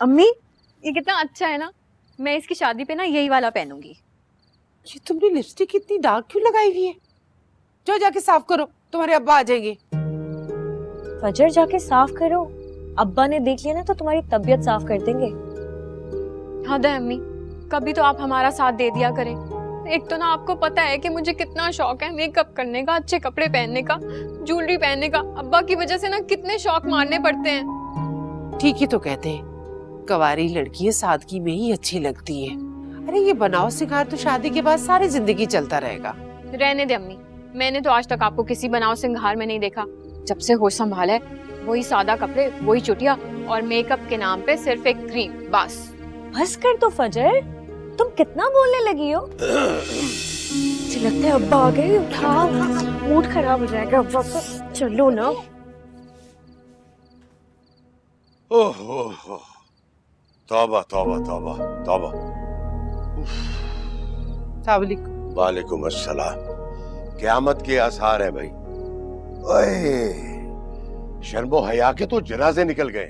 अम्मी ये कितना अच्छा है ना, मैं इसकी शादी पे ना यही वाला पहनूंगी। ये तुमने लिपस्टिक इतनी डार्क क्यों लगाई हुई है? जाओ जाके साफ करो, तुम्हारे अब्बा आ जाएंगे। फजर जाके साफ करो, अब्बा ने देख लिया ना तो तुम्हारी तबीयत साफ कर देंगे। हद है अम्मी, कभी तो आप हमारा साथ दे दिया करें। एक तो ना आपको पता है कि मुझे कितना शौक है मेकअप करने का, अच्छे कपड़े पहनने का, ज्वेलरी पहनने का। अब्बा की वजह से ना कितने शौक मारने पड़ते हैं। ठीक ही तो कहते हैं, कवारी लड़की सादगी में ही अच्छी लगती है। अरे ये बनाओ सिंगार तो शादी के बाद सारी जिंदगी चलता रहेगा। रहने दे अम्मी, मैंने तो आज तक आपको किसी बनाव सिंगार में नहीं देखा। जब से होश संभाला है वही सादा कपड़े, वही चुटिया और मेकअप के नाम पे सिर्फ एक क्रीम, बस। बस कर तो फजर, तुम कितना बोलने लगी हो। लगता है अब्बा आ गए, उठाओ, मूड खराब हो जाएगा अब्बा का। चलो ना। ओहो, तौबा तौबा तौबा तौबा। वालेकुम अस्सलाम। क़यामत के आसार है भाई। ओए, शर्मो हया के तो जनाजे निकल गए।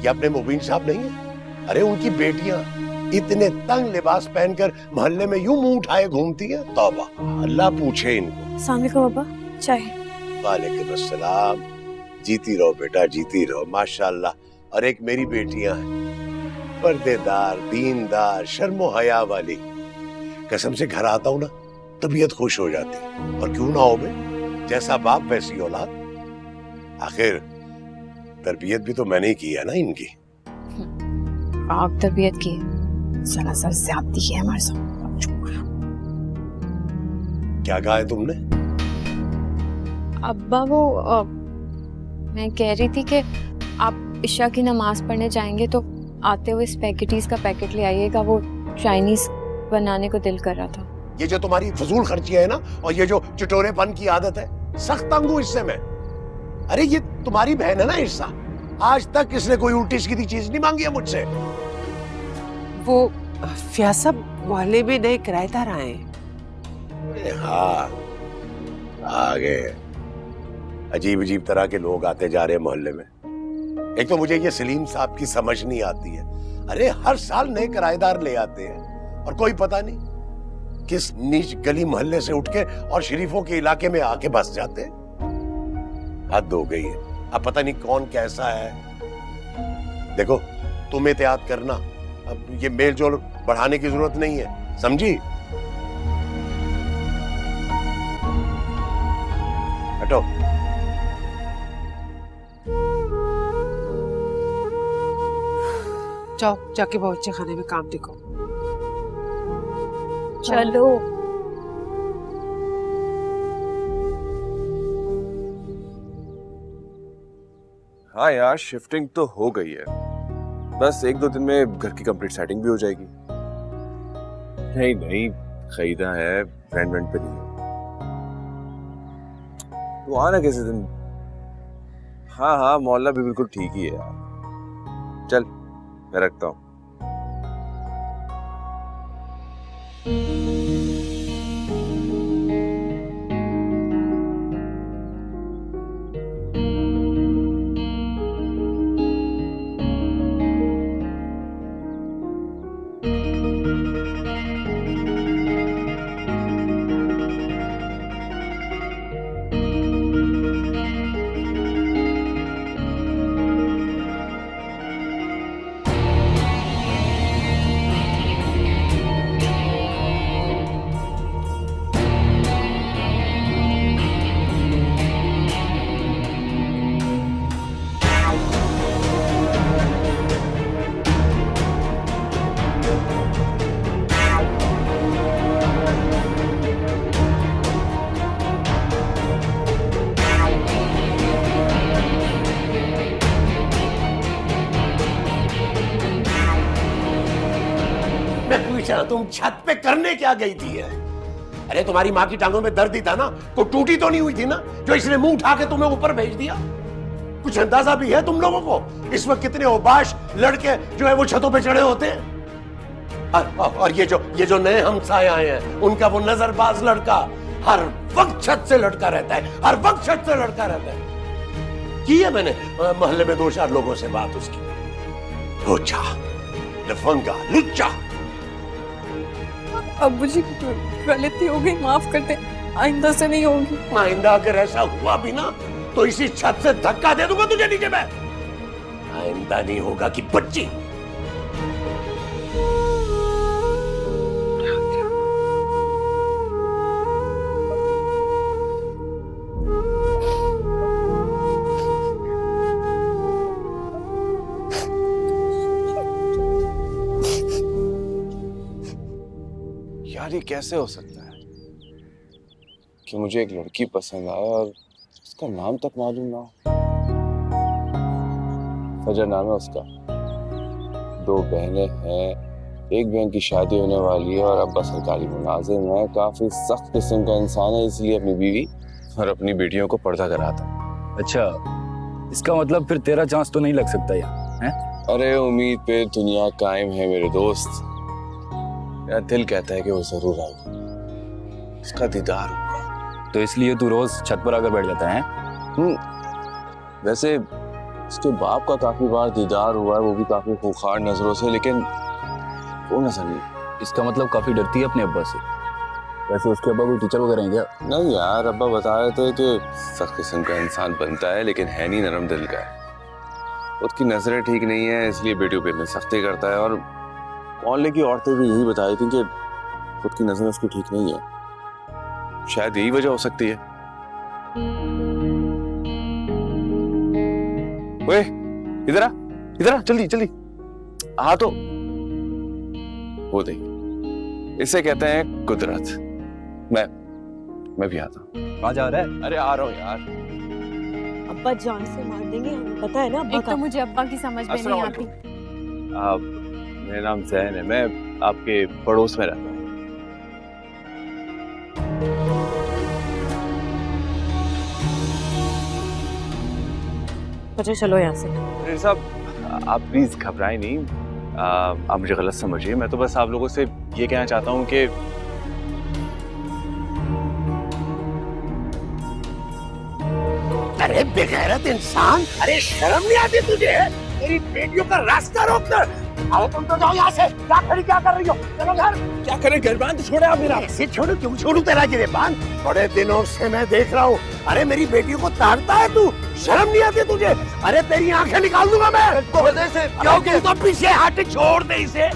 ये अपने मुबीन साहब नहीं है? अरे उनकी बेटियां इतने तंग लिबास पहनकर मोहल्ले में यूं मुंह उठाए घूमती हैं। तौबा, अल्लाह पूछे इनको। अस्सलाम वालेकुम अब्बा, चाय। वालेकुम अस्सलाम। जीती रहो बेटा, जीती रहो, माशाल्लाह। और एक मेरी बेटियां हैं, पर्देदार, दीनदार, शर्मो हया वाली। कसम से घर आता हूं ना तबीयत खुश हो जाती। और क्यों ना हो बे, जैसा बाप वैसी औलाद। आखिर तरबियत भी तो मैंने ही की है ना इनकी। आप तरबियत की सरासर ज्यादती है हमारे साथ। क्या कहा है तुमने? अब्बा वो मैं कह रही थी कि आप इशा की नमाज पढ़ने जाएंगे तो आते हुए स्पैगेटीज का पैकेट ले आइएगा, वो चाइनीज बनाने को दिल कर रहा था। ये जो तुम्हारी फजूल खर्ची है ना, और ये जो चटोरेपन की आदत है, सख्त तंग हूं इससे मैं। अरे ये तुम्हारी बहन है ना इर्सा, आज तक इसने कोई उल्टी सीधी चीज नहीं मांगी है मुझसे। वो फियाज साहब मोहल्ले में नए किराएदार आए हैं। हाँ, आ गए। अजीब अजीब तरह के लोग आते जा रहे हैं मोहल्ले में। एक तो मुझे ये सलीम साहब की समझ नहीं आती है। अरे हर साल नए किराएदार ले आते हैं और कोई पता नहीं किस नीच गली मोहल्ले से उठ के और शरीफों के इलाके में आके बस जाते हैं। हद हो गई है। अब पता नहीं कौन कैसा है। देखो, तुम एहतियात करना, अब ये मेल जोल बढ़ाने की जरूरत नहीं है, समझी? हटो। जाओ जाके बावर्ची खाने में काम देखो। चलो। हाँ यार, शिफ्टिंग तो हो गई है, बस 1-2 दिन में घर की कंप्लीट सेटिंग भी हो जाएगी। नहीं नहीं, खरीदा है, रेंट पे नहीं है। तो आना किसी दिन। हाँ हाँ, मोहल्ला भी बिल्कुल ठीक ही है यार। चल मैं रखता हूँ। तुम छत पे करने क्या गई थी है? अरे तुम्हारी माँ की टांगों में दर्द ही था ना, कोई टूटी तो नहीं हुई थी ना जो इसने मुंह उठा के तुम्हें ऊपर भेज दिया? कुछ अंदाजा भी है तुम लोगों को इस वक्त कितने औबाश लड़के जो है वो छतों पे चढ़े होते हैं? और ये जो नए हमसाए आए हैं, उनका वो नजरबाज लड़का हर वक्त छत से लटका रहता है, हर वक्त छत से लटका रहता है। की है मैंने मोहल्ले में 2-4 लोगों से बात उसकी। लोचा, लफंगा, लुच्चा। अब मुझे गलती हो गई, माफ कर दे, आइंदा से नहीं होगी। आइंदा अगर ऐसा हुआ भी ना तो इसी छत से धक्का दे दूंगा तुझे नीचे मैं। आइंदा नहीं होगा कि बच्ची। यार ये कैसे हो सकता है कि मुझे एक लड़की पसंद आए और उसका नाम तक मालूम ना हो। फजर नाम है उसका, 2 बहनें हैं, एक बहन की शादी होने वाली है और अब्बा सरकारी मुलाजिम है, काफी सख्त किस्म का इंसान है, इसलिए अपनी बीवी और अपनी बेटियों को पर्दा कराता है। अच्छा, इसका मतलब फिर तेरा चांस तो नहीं लग सकता यार, हैं? अरे उम्मीद पे दुनिया कायम है मेरे दोस्त। मेरा दिल कहता है कि वो जरूर आएगा, उसका दीदार होगा। तो इसलिए तू रोज छत पर आकर बैठ जाता है? वैसे उसके बाप का काफी बार दीदार हुआ है, वो भी काफी खूंखार नजरों से, लेकिन वो नजर नहीं। इसका मतलब काफी डरती है अपने अब्बा से। वैसे उसके अब्बा कोई टीचर वगैरह हैं क्या? नहीं यार, अब्बा बता रहे थे कि सख्त किस्म का इंसान बनता है लेकिन है नहीं नरम दिल का है। उसकी नजरें ठीक नहीं है इसलिए बेटियों पे में सख्ती करता है, और मोहल्ले की औरतें भी यही बताई थी कि खुद की नजरें उसकी ठीक नहीं है। शायद यही वजह हो सकती है। ओए इधर आ, इधर आ, जल्दी जल्दी आ। तो वो देख, इसे कहते हैं कुदरत। मैं भी आता हूँ। कहाँ जा रहा है? अरे आ रहा हूँ यार। अब्बा जान से मार देंगे, हमें पता है ना अब्बा एक का। तो मुझे अब्बा की समझ में नहीं आती। मेरा नाम जैन है, मैं आपके पड़ोस में रहता हूँ। अच्छा चलो यहाँ से। अरे साहब आप प्लीज घबराएं नहीं, आप मुझे गलत समझिए। मैं तो बस आप लोगों से ये कहना चाहता हूँ कि अरे बेगैरत इंसान, अरे शर्म नहीं आती तुझे? मेरी बेटियों का रास्ता रोकना। आओ तुम तो जाओ यहाँ से। क्या कर रही हो? चलो घर। क्या करें, गिरबान तो छोड़े आप मेरा। ऐसे छोड़ो, क्यों छोड़ू तेरा गिरबान? बड़े दिनों से मैं देख रहा हूँ, अरे मेरी बेटियों को ताड़ता है तू। शर्म नहीं आती तुझे? अरे तेरी आंखें निकाल दूंगा मैं। क्यों तो पीछे हट, छोड़ दे इसे।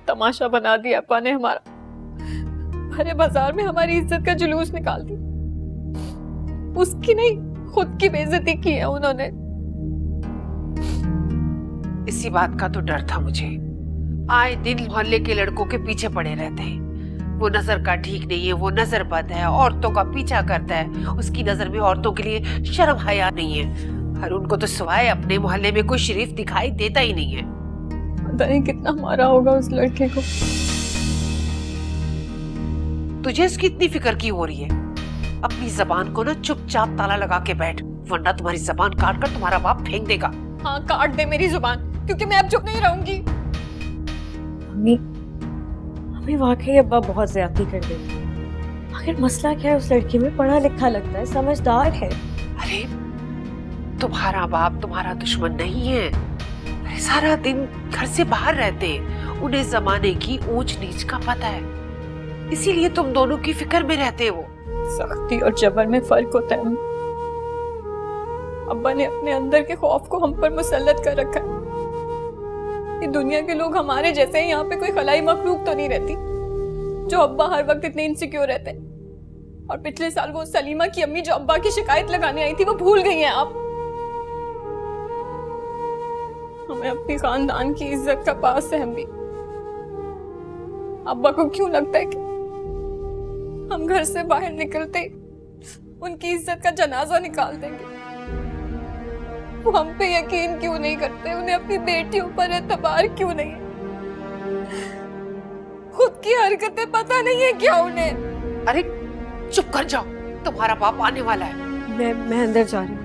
तमाशा बना दिया अब्बा ने हमारा। भरे बाजार में हमारी इज्जत का जुलूस निकाल दी। उसकी नहीं, खुद की बेइज्जती की है उन्होंने। इसी बात का तो डर था मुझे। आए दिन मोहल्ले के लड़कों के पीछे पड़े रहते हैं। वो नजर का ठीक नहीं है, वो नजर बद है, औरतों का पीछा करता है। उसकी नजर में औरतों के लिए शर्म हया नहीं है, और उनको तो सिवाय अपने मोहल्ले में कोई शरीफ दिखाई देता ही नहीं है। पता नहीं कितना मारा होगा उस लड़के को। तुझे इसकी इतनी फिक्र क्यों हो रही है? अपनी जबान को ना चुपचाप ताला लगा के बैठ, वरना तुम्हारी जबान काट कर तुम्हारा बाप फेंक देगा। हाँ, काट दे मेरी जुबान, क्योंकि मैं अब चुप नहीं रहूंगी। मम्मी, हमें वाकई अब्बा बहुत ज्यादती कर देते। आखिर मसला क्या है? उस लड़की में पढ़ा लिखा लगता है, समझदार है। अरे तुम्हारा बाप तुम्हारा दुश्मन नहीं है। अरे सारा दिन घर से बाहर रहते हैं, उन्हें जमाने की ऊंच नीच का पता है, इसीलिए तुम दोनों की फिक्र में रहते हो। सख्ती और जबर में फर्क होता है। अब्बा ने अपने अंदर के खौफ को हम पर मुसल्लत कर रखा है। ये दुनिया के लोग हमारे जैसे हैं, यहाँ पे कोई खलाई मखलूक तो नहीं रहती जो अब्बा हर वक्त इतने इनसिक्योर रहते हैं। और पिछले साल वो सलीमा की अम्मी जो अब्बा की शिकायत लगाने आई थी, वो भूल गई हैं आप। हमें अपनी खानदान की इज्जत का पास है। हम भी अब्बा को क्यों लगता है कि हम घर से बाहर निकलते उनकी इज्जत का जनाजा निकाल देंगे? वो हम पे यकीन क्यों नहीं करते? उन्हें अपनी बेटियों पर एतबार क्यों नहीं? आपकी हरकतें पता नहीं है क्या उन्हें। अरे चुप कर जाओ, तुम्हारा बाप आने वाला है। मैं अंदर जा रही हूँ।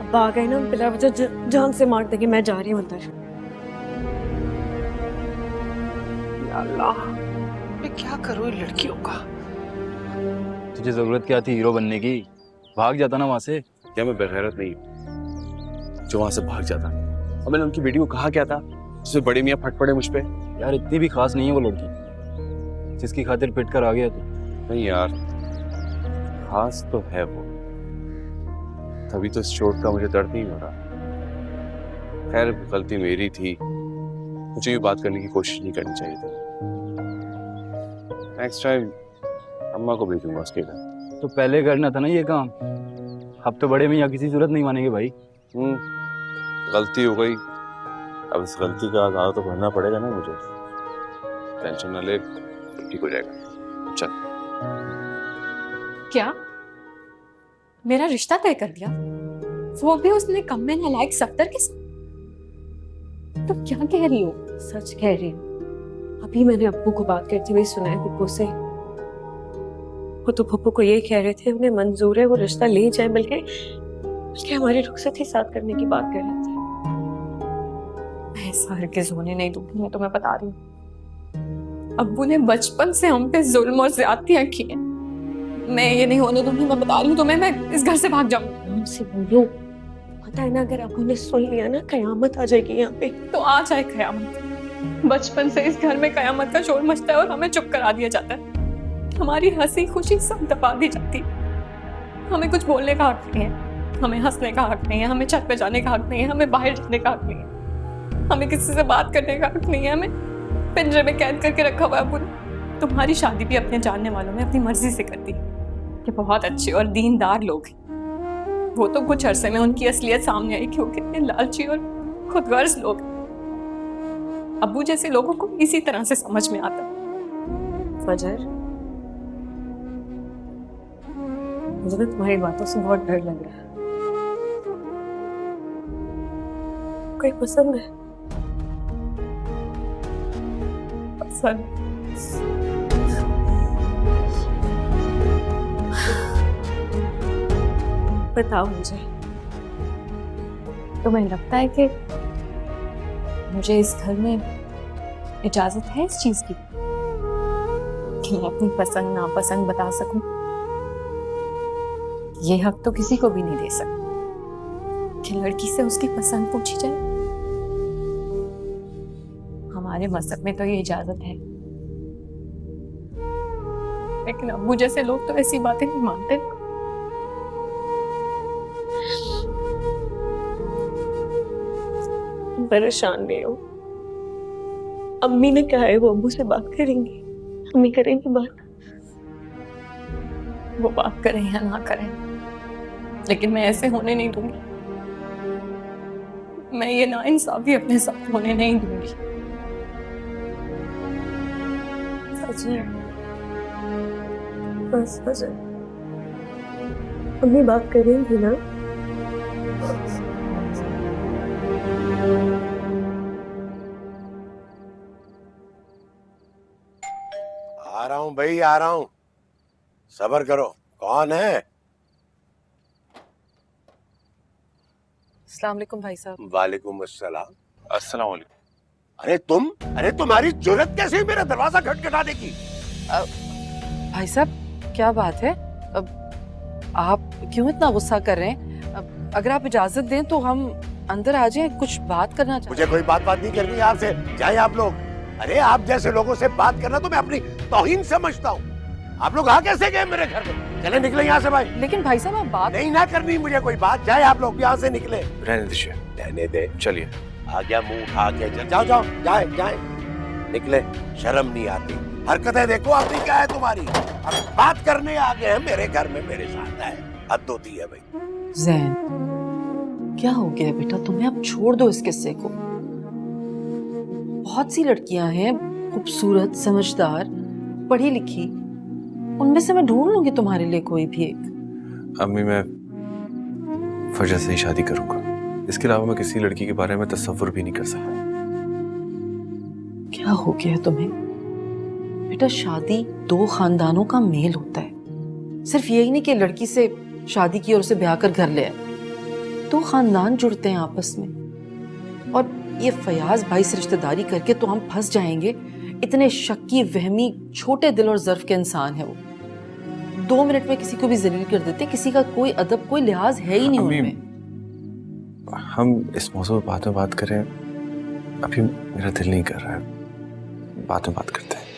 अब आ गए ना, बिला वजह जान से मार देंगे। मैं जा रही हूँ अंदर। या अल्लाह, मैं क्या करूं इन लड़कियों का। तुझे जरूरत क्या थी हीरो बनने की? भाग जाता ना वहां से। क्या मैं बेगैरत नहीं हूँ जो वहां से भाग जाता? और मैंने उनकी बेटी को कहा क्या था जिससे बड़े मियाँ फट पड़े मुझ पे? यार इतनी भी खास नहीं है वो लड़की जिसकी खातिर पिट कर आ गया तू। नहीं यार, खास तो है वो, तभी तो इस चोट का मुझे दर्द नहीं हो रहा। खैर गलती मेरी थी, मुझे ये बात करने की कोशिश नहीं करनी चाहिए थी। नेक्स्ट टाइम अम्मा को भेजूंगा उसके घर। तो पहले करना था ना ये काम। अब तो बड़े मियाँ किसी सूरत नहीं मानेंगे भाई। गलती हो गई, अब इस गलती का आघात तो भरना पड़ेगा ना मुझे। टेंशन ना ले, ठीक हो जाएगा। चल। क्या मेरा रिश्ता तय कर दिया, वो भी उसने कम में नालायक सफ्तर के साथ? तो क्या कह रही हो? सच कह रही हूँ। अभी मैंने अब्बू को बात करते हुए सुना है पप्पू से। वो तो पप्पू को ये कह रहे थे उन्हें मंजूर है वो रिश्ता ले जाए, बल्कि हमारी रुखसत ही साथ करने की बात कर रहे थे। मैं ऐसा हरगिज़ होने नहीं दूंगी, मैं तुम्हें बता रही हूँ। अब्बू ने बचपन से हम पे जुल्म और ज्यादतियां की हैं। मैं ये नहीं होने दूंगी, मैं बता रही हूँ तुम्हें। मैं इस घर से भाग जाऊंगी। हमसे बोलो, पता है ना अगर अब्बू ने सुन लिया ना कयामत आ जाएगी यहाँ पे। तो आ जाए कयामत। बचपन से इस घर में कयामत का शोर मचता है और हमें चुप करा दिया जाता है। हमारी हंसी खुशी सब दबा दी जाती है। हमें कुछ बोलने का हक नहीं है, हमें हंसने का हक नहीं है, हमें छत पे जाने का हक नहीं है, हमें बाहर जाने का हक नहीं है, हमें किसी से बात करने का हक नहीं है। हमें पिंजरे में कैद करके रखा हुआ है अब्बू ने। तुम्हारी शादी भी अपने जानने वालों में अपनी मर्जी से कर दी। ये बहुत अच्छे और दीनदार लोग हैं। वो तो कुछ अरसे में उनकी असलियत सामने आई कि वो कितने लालची और खुदगर्ज लोग हैं। अब्बू जैसे लोगों को इसी तरह से समझ में आता है। फजर, मुझे ना तुम्हारी बातों से बहुत डर लग रहा है। कोई पसंद है? पसंद? बताओ मुझे। तुम्हें लगता है कि मुझे इस घर में इजाजत है इस चीज की कि मैं अपनी पसंद नापसंद बता सकूं? ये हक तो किसी को भी नहीं दे सकता कि लड़की से उसकी पसंद पूछी जाए। हमारे मजहब में तो ये इजाजत है, लेकिन अब्बू जैसे लोग तो ऐसी बातें नहीं मानते। परेशान नहीं हो। अम्मी ने कहा है वो अब्बू से बात करेंगी। अम्मी करेंगी बात। वो बात करें या ना करें, लेकिन मैं ऐसे होने नहीं दूंगी। मैं ये नाइंसाफी अपने साथ होने नहीं दूंगी। फजर, बस फजर, अम्मी बात करेंगी ना? आ रहा हूं भाई, आ रहा हूं। सब्र करो। कौन है? अस्सलाम वालेकुम भाई साहब। वालेकुम अस्सलाम। अस्सलाम वालेकुम। अरे तुम्हारी जुर्रत कैसे हुई मेरा दरवाजा खटखटाने की? भाई साहब क्या बात है? आप क्यों इतना गुस्सा कर रहे हैं? अगर आप इजाजत दें तो हम अंदर आ जाएं, कुछ बात करना चाहते मुझे कोई बात नहीं करनी है आपसे। जाए आप लोग। अरे आप जैसे लोगों से बात करना तो मैं अपनी तौहीन समझता हूँ। आप लोग आ कैसे गए मेरे घर में? चले निकले यहाँ से भाई। लेकिन भाई साहब आप बात नहीं ना करनी मुझे कोई बात। जाए आप लोग यहाँ से निकले। रहने दीजिए, रहने दे। चलिए। आ गया मुंह उठा के। जाओ जाओ, जाए जाए, निकले। शर्म नहीं आती? हरकतें देखो अपनी क्या है तुम्हारी। अब बात करने आ गए हैं मेरे घर में, मेरे साथ है। हद होती है भाई। जैन, क्या हो गया बेटा तुम्हें? अब छोड़ दो इस किस्से को। बहुत सी लड़कियां हैं खूबसूरत, समझदार, पढ़ी लिखी, उनमें से मैं ढूंढ लूंगी तुम्हारे लिए कोई भी एक। अम्मी मैं फजर से ही शादी करूंगा। इसके अलावा मैं किसी लड़की के बारे में तसव्वुर भी नहीं कर सकता। क्या हो गया तुम्हें? बेटा शादी दो खानदानों का मेल होता है। सिर्फ यही नहीं कि लड़की से शादी की और उसे ब्याह कर घर ले आए। दो खानदान जुड़ते हैं आपस में। और ये फयाज भाई से रिश्तेदारी करके तो हम फंस जाएंगे। इतने शक्की, वहमी, छोटे दिल और ज़र्फ के इंसान है वो। 2 मिनट में किसी को भी जलील कर देते। किसी का कोई अदब, कोई लिहाज है ही नहीं उनमें। हम इस मौजूद पर बाद में बात करें, अभी मेरा दिल नहीं कर रहा है, बाद में बात करते हैं।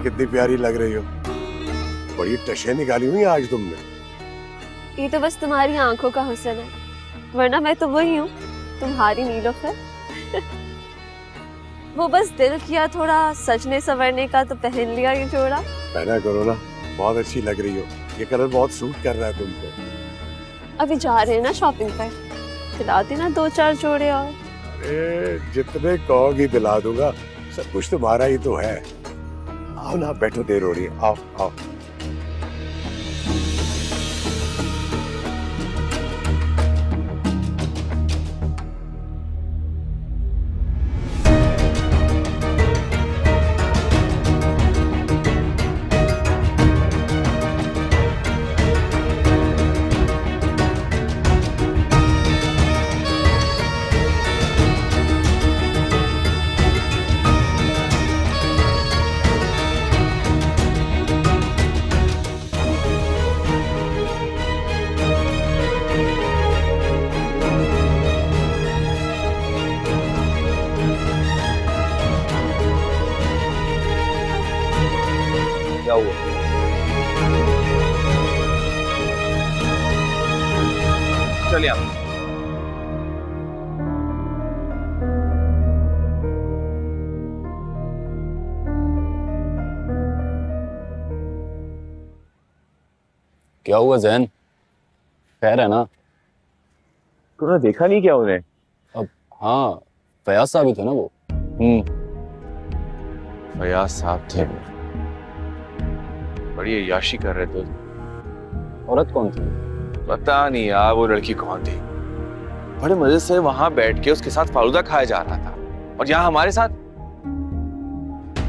कितनी प्यारी लग रही हो, बड़ी टशे निकाली हुई आज तुमने। ये तो बस तुम्हारी आंखों का हुस्न है, वरना मैं तो वही हूँ, तुम्हारी नीलोफर। वो बस दिल किया थोड़ा सजने संवरने का तो पहन लिया ये जोड़ा। पहना करो ना, बहुत अच्छी लग रही हो, ये कलर बहुत सूट कर रहा है तुमको। अभी जा रहे हैं ना शॉपिंग पर, दिला देना 2-4 जोड़े और। अरे जितने कहोगी दिला दूंगा, सब कुछ तुम्हारा ही तो है। आओ ना, बैठो, देर हो रही है, आओ आओ। क्या हुआ? चलिए आप। क्या हुआ जैन? खैर है ना? तूने देखा नहीं क्या उन्हें? अब हाँ, फयाज साहब ही थे ना वो। फयाज साहब थे, बड़ी अय्याशी कर रहे थे। औरत कौन थी? पता नहीं यार वो लड़की कौन थी। बड़े मजे से वहां बैठ के उसके साथ फालूदा खाया जा रहा था, और यहाँ हमारे साथ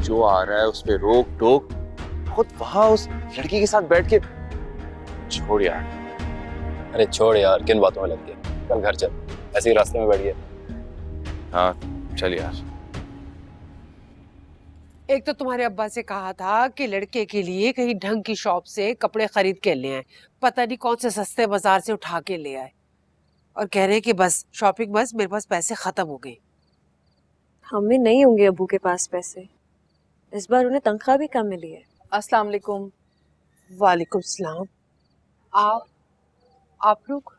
जो आ रहा है उस पे रोक टोक। खुद वहां उस लड़की के साथ बैठ के। छोड़ यार। अरे छोड़ यार, किन बातों में लग गया। कल घर चल, ऐसे ही रास्ते में बैठ गया। हाँ चल यार। एक तो तुम्हारे अब्बा से कहा था कि लड़के के लिए कहीं ढंग की शॉप से कपड़े खरीद के ले आए, पता नहीं कौन से सस्ते बाजार से उठा के ले आए, और कह रहे हैं कि बस शॉपिंग, बस मेरे पास पैसे खत्म हो गए। हमें नहीं होंगे अबू के पास पैसे, इस बार उन्हें तनख्वाह भी कम मिली है। अस्सलाम वालेकुम। वालेकुम सलाम। आप लोग?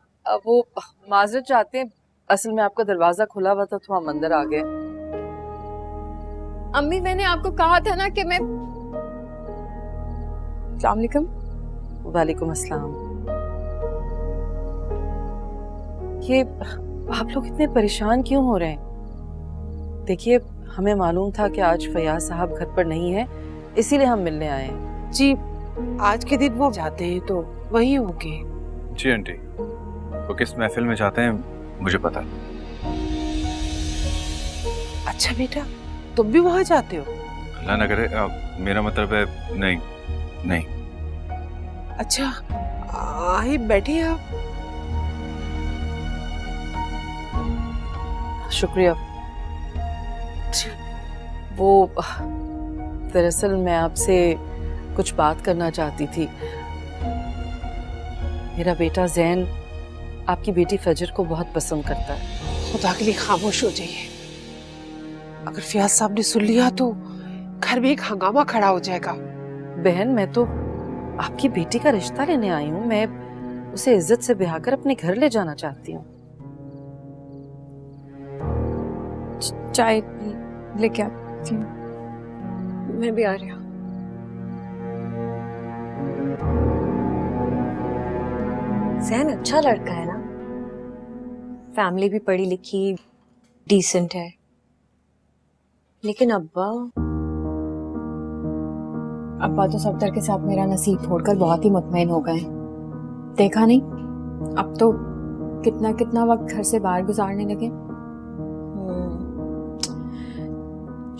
वो माजरत चाहते हैं, असल में आपका दरवाजा खुला हुआ था तो हम अंदर आ गए। अम्मी मैंने आपको कहा था ना कि मैं। अस्सलाम वालेकुम। वालेकुम अस्सलाम। ये आप लोग इतने परेशान क्यों हो रहे हैं? देखिए हमें मालूम था कि आज फयाज साहब घर पर नहीं है, इसीलिए हम मिलने आए हैं। जी आज के दिन वो जाते हैं तो वही होंगे। जी आंटी, वो किस महफिल में जाते हैं मुझे पता है। अच्छा बेटा, तुम भी वहां जाते हो? अल्लाह ना करे, मेरा मतलब है नहीं नहीं। अच्छा आए बैठिए आप। शुक्रिया। वो दरअसल मैं आपसे कुछ बात करना चाहती थी। मेरा बेटा जैन आपकी बेटी फजर को बहुत पसंद करता है। खुदा के लिए खामोश हो जाइए। अगर फयाज साहब ने सुन लिया तो घर में एक हंगामा खड़ा हो जाएगा। बहन, मैं तो आपकी बेटी का रिश्ता लेने आई हूँ। मैं उसे इज्जत से ब्याह कर अपने घर ले जाना चाहती हूँ। चाय लेके आती हूँ। मैं भी आ रही हूँ। जैन अच्छा लड़का है ना, फैमिली भी पढ़ी लिखी डिसेंट है, लेकिन अब्बा तो सफदर के साथ मेरा नसीब छोड़कर बहुत ही मुतमईन हो गए। देखा नहीं, अब तो कितना कितना वक्त घर से बाहर गुजारने लगे।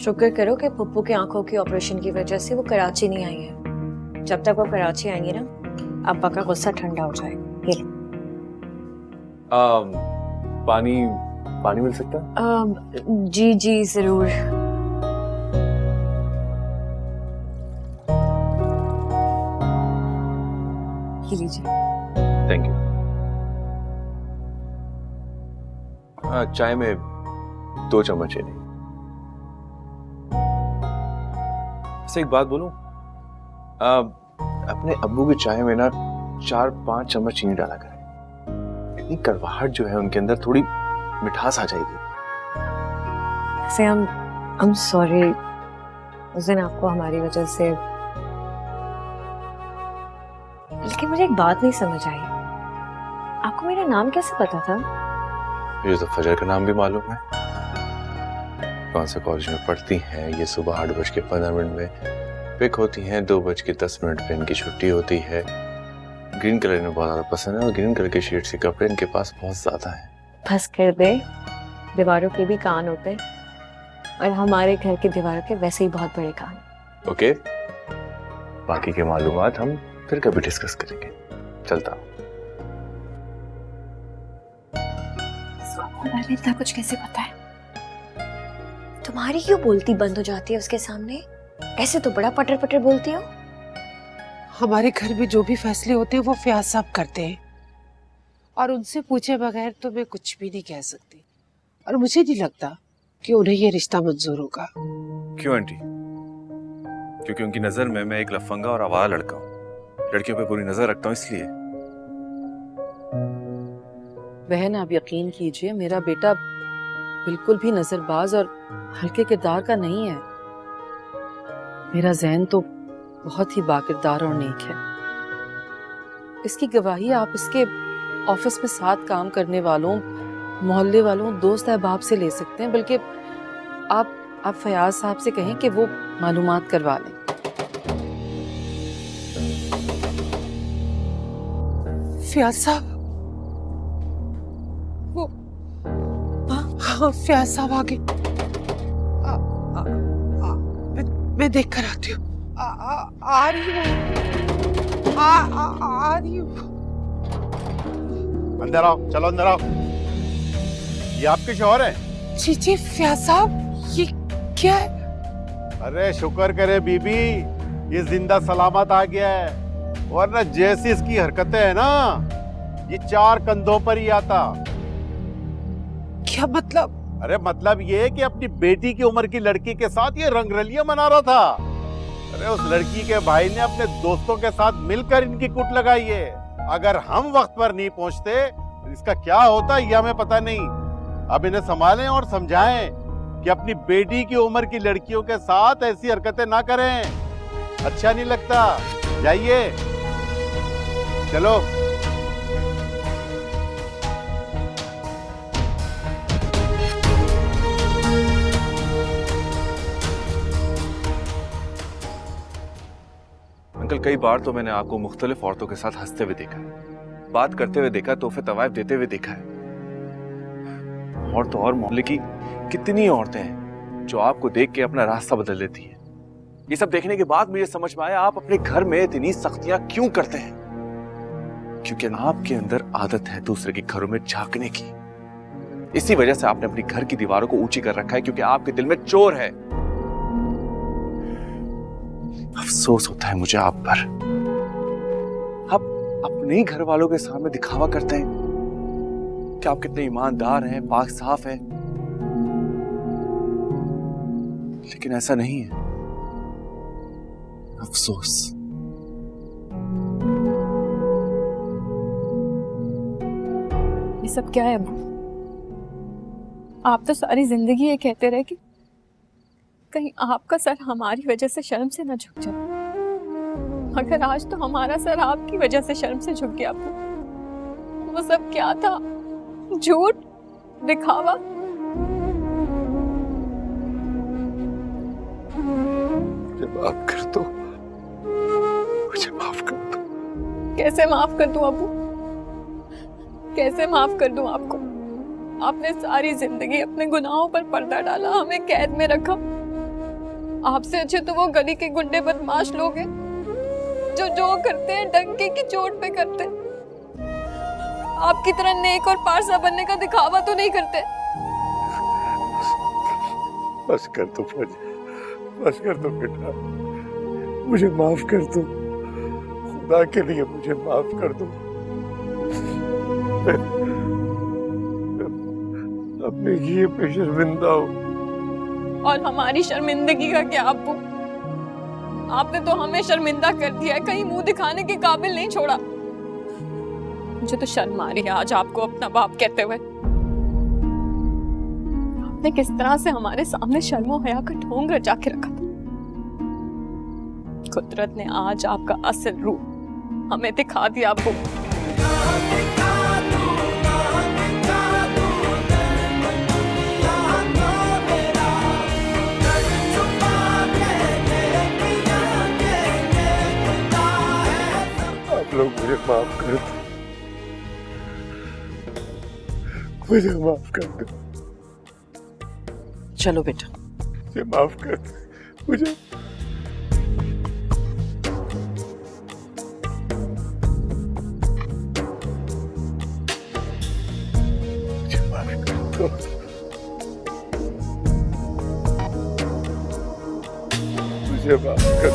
शुक्र करो कि पप्पू की आंखों की ऑपरेशन की वजह से वो कराची नहीं आई है। जब तक वो कराची आएंगी ना, अब्बा का गुस्सा ठंडा हो जाएगा। ये लो। पानी मिल सकता है? जी जी जरूर। ये लीजिए। Thank you. चाय में 2 चम्मच चीनी। वैसे एक बात बोलूं, अपने अब्बू की चाय में ना 4-5 चम्मच चीनी डाला करें। इतनी कड़वाहट जो है उनके अंदर, थोड़ी मिठास आ जाएगी। वैसे I'm sorry, उस दिन आपको हमारी वजह से, लेकिन मुझे एक बात नहीं समझ आई, आपको मेरा नाम कैसे पता था? मुझे तो फजर का नाम भी मालूम है। कौन से कॉलेज में पढ़ती हैं, ये सुबह 8:15 में पिक होती हैं, 2:10 पे इनकी छुट्टी होती है। ग्रीन कलर इन्हें बहुत ज्यादा पसंद है और ग्रीन कलर के शेड्स के कपड़े इनके पास बहुत ज्यादा हैं। बस कर दे, दीवारों के भी कान होते हैं और हमारे घर की दीवारों के वैसे ही बहुत बड़े कान। ओके, बाकी के मालूमात हम फिर कभी डिस्कस करेंगे। चलता हूँ। इतना कुछ कैसे पता है? तुम्हारी क्यों बोलती बंद हो जाती है उसके सामने? ऐसे तो बड़ा पटर पटर बोलती हो। हमारे घर में जो भी फैसले होते हैं वो फयाज साहब करते हैं और उनसे पूछे बगैर तो मैं कुछ भी नहीं कह सकती। और मुझे नहीं लगता कि उन्हें ये रिश्ता मंजूर होगा। क्यों आंटी? क्योंकि उनकी नजर में मैं एक लफंगा और आवारा लड़का हूँ। लड़कियों पे पूरी नजर रखता हूँ इसलिए। बहन, आप यकीन कीजिए, मेरा बेटा बिल्कुल भी नजरबाज और हल्के किरदार का नहीं है। मेरा जैन तो बहुत ही बाकिरदार और नेक है। इसकी गवाही आप इसके ऑफिस में साथ काम करने वालों, मोहल्ले वालों, दोस्त अहबाब से ले सकते हैं। बल्कि आप फयाज साहब से कहें कि वो मालूमात करवा लें। फयाज साहब, वो हाँ, फयाज साहब आ गए। मैं देख कर आती हूँ। आ रही हूँ। आ रही हूँ। अंदर आओ, चलो अंदर आओ। ये आपके शौहर है? जी जी फयाज साहब, ये क्या है? अरे शुक्र करे बीबी, ये जिंदा सलामत आ गया है, वरना जैसी इसकी हरकतें है ना, ये 4 कंधों पर ही आता। क्या मतलब? अरे मतलब ये कि अपनी बेटी की उम्र की लड़की के साथ ये रंगरलियां मना रहा था। अरे उस लड़की के भाई ने अपने दोस्तों के साथ मिलकर इनकी कुट लगाई है। अगर हम वक्त पर नहीं पहुंचते तो इसका क्या होता ये हमें पता नहीं। अब इन्हें संभालें और समझाएं कि अपनी बेटी की उम्र की लड़कियों के साथ ऐसी हरकतें ना करें, अच्छा नहीं लगता। जाइए, चलो। अंकल, कई बार तो मैंने आपको मुख्तलिफ औरतों के साथ हंसते हुए देखा है, बात करते हुए देखा, तोहफे तवाइफ देते हुए देखा है। और तो और मोहल्ले की कितनी औरतें हैं जो आपको देख के अपना रास्ता बदल लेती हैं। ये सब देखने के बाद मुझे समझ में आया आप अपने घर में इतनी सख्तियां क्यों करते हैं। क्योंकि आपके अंदर आदत है दूसरे के घरों में झांकने की। इसी वजह से आपने अपनी घर की दीवारों को ऊंची कर रखा है, क्योंकि आपके दिल में चोर है। अफसोस होता है मुझे आप पर। अपने ही घर वालों के सामने दिखावा करते हैं कि आप कितने ईमानदार हैं, पाक साफ हैं, लेकिन ऐसा नहीं है। अफसोस। ये सब क्या है अबू? आप तो सारी जिंदगी ये कहते रहे कि कहीं आपका सर हमारी वजह से शर्म से ना झुक जाए, मगर आज तो हमारा सर आपकी वजह से शर्म से झुक गया अबू। वो सब क्या था? झूठ, दिखावा। मुझे माफ कर दो, मुझे माफ कर दो। कैसे माफ कर दूं अबू? कैसे माफ कर दूं आपको? आपने सारी जिंदगी अपने गुनाहों पर पर्दा डाला, हमें कैद में रखा। आपसे अच्छे तो वो गली के गुंडे बदमाश लोग हैं जो करते हैं डंके की चोट पे करते हैं। आपकी तरह नेक और पारसा बनने का दिखावा तो नहीं करते। बस कर दो फौजी, बस कर दो बेटा, मुझे माफ कर दो, खुदा के लिए मुझे माफ कर दो। अपने किए पे शर्मिंदा हूँ। और हमारी शर्मिंदगी का क्या अब्बू? आपने तो हमें शर्मिंदा कर दिया है, कहीं मुंह दिखाने के काबिल नहीं छोड़ा। मुझे तो शर्म आ रही है आज आपको अपना बाप कहते हुए। आपने किस तरह से हमारे सामने शर्मो हया का ढोंग रचा के रखा था। कुदरत ने आज आपका असल रूप हमें दिखा दिया अब्बू। आप लोग मुझे माफ कर दो, मुझे माफ कर दो, चलो बेटा। मुझे माफ कर दो, मुझे माफ कर दो, मुझे माफ कर